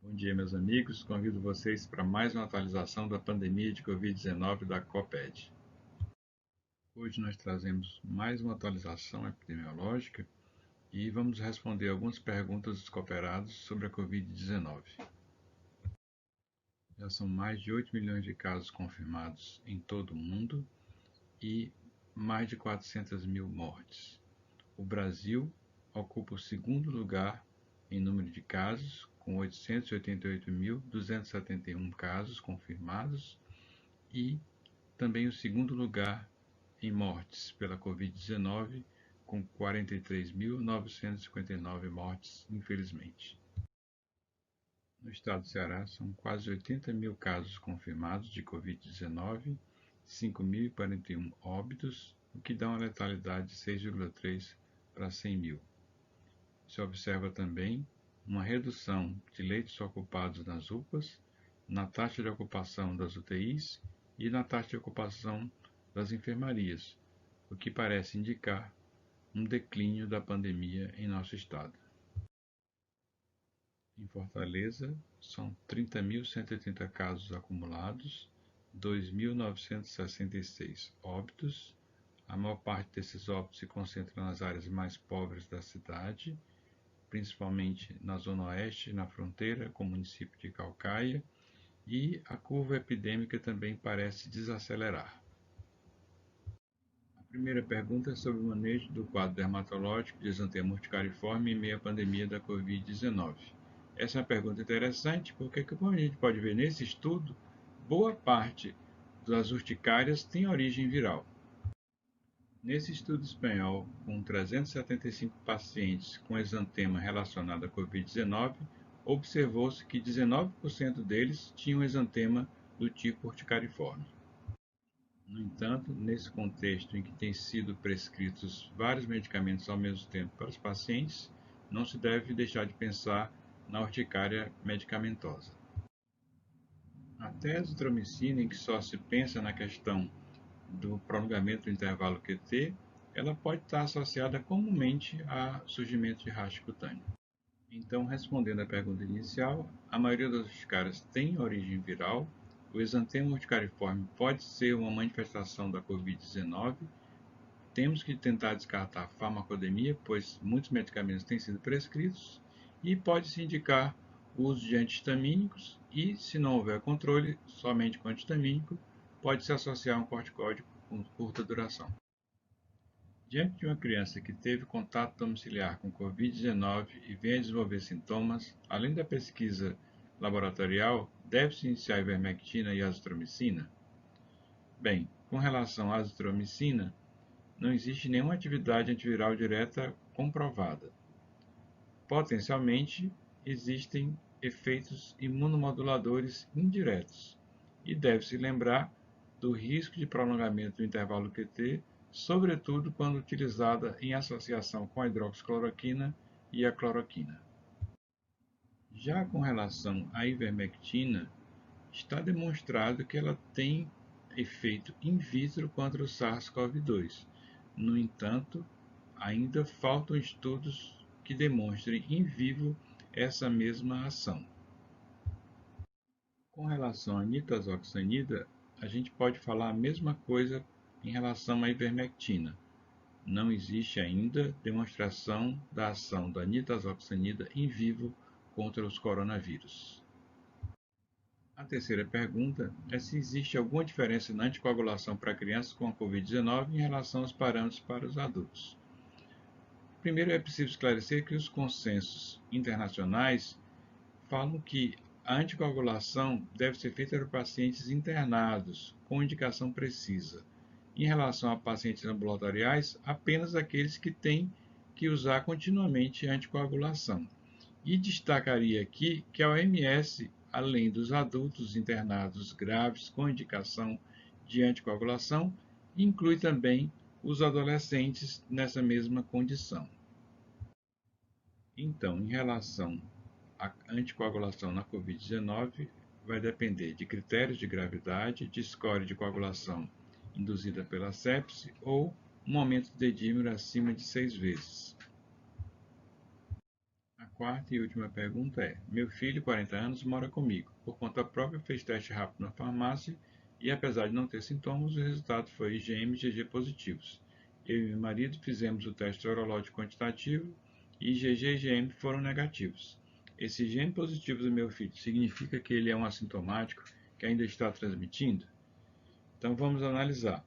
Bom dia, meus amigos. Convido vocês para mais uma atualização da pandemia de Covid-19 da COPED. Hoje nós trazemos mais uma atualização epidemiológica e vamos responder algumas perguntas dos cooperados sobre a Covid-19. Já são mais de 8 milhões de casos confirmados em todo o mundo e mais de 400 mil mortes. O Brasil ocupa o segundo lugar em número de casos, com 888.271 casos confirmados, e também o segundo lugar em mortes pela Covid-19, com 43.959 mortes, infelizmente. No estado do Ceará, são quase 80 mil casos confirmados de Covid-19, 5.041 óbitos, o que dá uma letalidade de 6,3 para 100 mil. Se observa também uma redução de leitos ocupados nas UPAs, na taxa de ocupação das UTIs e na taxa de ocupação das enfermarias, o que parece indicar um declínio da pandemia em nosso estado. Em Fortaleza, são 30.180 casos acumulados, 2.966 óbitos. A maior parte desses óbitos se concentra nas áreas mais pobres da cidade, principalmente na Zona Oeste, na fronteira com o município de Caucaia, e a curva epidêmica também parece desacelerar. A primeira pergunta é sobre o manejo do quadro dermatológico de exantema urticariforme em meio à pandemia da Covid-19. Essa é uma pergunta interessante porque, como a gente pode ver nesse estudo, boa parte das urticárias tem origem viral. Nesse estudo espanhol, com 375 pacientes com exantema relacionado à Covid-19, observou-se que 19% deles tinham exantema do tipo urticariforme. No entanto, nesse contexto em que têm sido prescritos vários medicamentos ao mesmo tempo para os pacientes, não se deve deixar de pensar na urticária medicamentosa. A azitromicina, em que só se pensa na questão do prolongamento do intervalo QT, ela pode estar associada comumente a surgimento de racho cutâneo. Então, respondendo à pergunta inicial, a maioria das urticárias tem origem viral. O exantema urticariforme pode ser uma manifestação da Covid-19. Temos que tentar descartar a farmacodemia, pois muitos medicamentos têm sido prescritos, e pode-se indicar o uso de antihistamínicos e, se não houver controle, somente com antihistamínico, pode-se associar um corticóide com curta duração. Diante de uma criança que teve contato domiciliar com Covid-19 e vem a desenvolver sintomas, além da pesquisa laboratorial, deve-se iniciar a ivermectina e azitromicina? Bem, com relação à azitromicina, não existe nenhuma atividade antiviral direta comprovada. Potencialmente, existem efeitos imunomoduladores indiretos, e deve-se lembrar do risco de prolongamento do intervalo QT, sobretudo quando utilizada em associação com a hidroxicloroquina e a cloroquina. Já com relação à ivermectina, está demonstrado que ela tem efeito in vitro contra o SARS-CoV-2. No entanto, ainda faltam estudos que demonstrem in vivo essa mesma ação. Com relação à nitazoxanida, a gente pode falar a mesma coisa em relação à ivermectina. Não existe ainda demonstração da ação da nitazoxanida in vivo contra os coronavírus. A terceira pergunta é se existe alguma diferença na anticoagulação para crianças com a Covid-19 em relação aos parâmetros para os adultos. Primeiro, é preciso esclarecer que os consensos internacionais falam que a anticoagulação deve ser feita para pacientes internados, com indicação precisa. Em relação a pacientes ambulatoriais, apenas aqueles que têm que usar continuamente anticoagulação. E destacaria aqui que a OMS, além dos adultos internados graves com indicação de anticoagulação, inclui também os adolescentes nessa mesma condição. Então, em relação à anticoagulação na Covid-19, vai depender de critérios de gravidade, de score de coagulação induzida pela sepse ou um aumento de dímero acima de 6 vezes. A quarta e última pergunta é: meu filho, 40 anos, mora comigo. Por conta própria, fez teste rápido na farmácia e, apesar de não ter sintomas, o resultado foi IgM e IgG positivos. Eu e meu marido fizemos o teste sorológico quantitativo e IgG e IgM foram negativos. Esse IgM positivo do meu filho significa que ele é um assintomático que ainda está transmitindo? Então vamos analisar.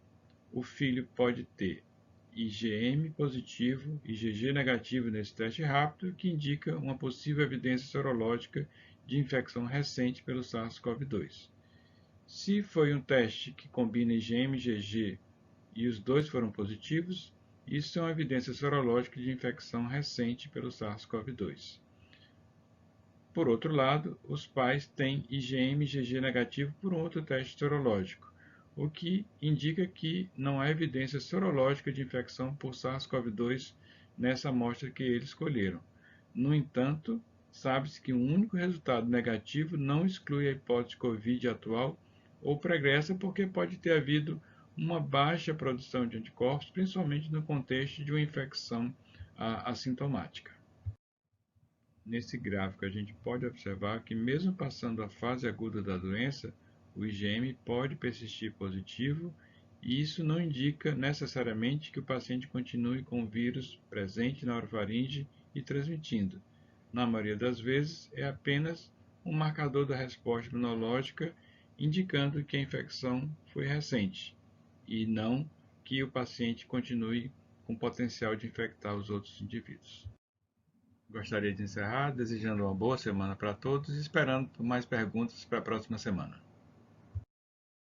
O filho pode ter IgM positivo e IgG negativo nesse teste rápido, que indica uma possível evidência sorológica de infecção recente pelo SARS-CoV-2. Se foi um teste que combina IgM e IgG e os dois foram positivos, isso é uma evidência sorológica de infecção recente pelo SARS-CoV-2. Por outro lado, os pais têm IgM e IgG negativo por um outro teste sorológico, o que indica que não há evidência sorológica de infecção por SARS-CoV-2 nessa amostra que eles escolheram. No entanto, sabe-se que um único resultado negativo não exclui a hipótese COVID atual ou pregressa, porque pode ter havido uma baixa produção de anticorpos, principalmente no contexto de uma infecção assintomática. Nesse gráfico, a gente pode observar que, mesmo passando a fase aguda da doença, o IgM pode persistir positivo, e isso não indica necessariamente que o paciente continue com o vírus presente na orofaringe e transmitindo. Na maioria das vezes, é apenas um marcador da resposta imunológica indicando que a infecção foi recente, e não que o paciente continue com potencial de infectar os outros indivíduos. Gostaria de encerrar desejando uma boa semana para todos e esperando por mais perguntas para a próxima semana.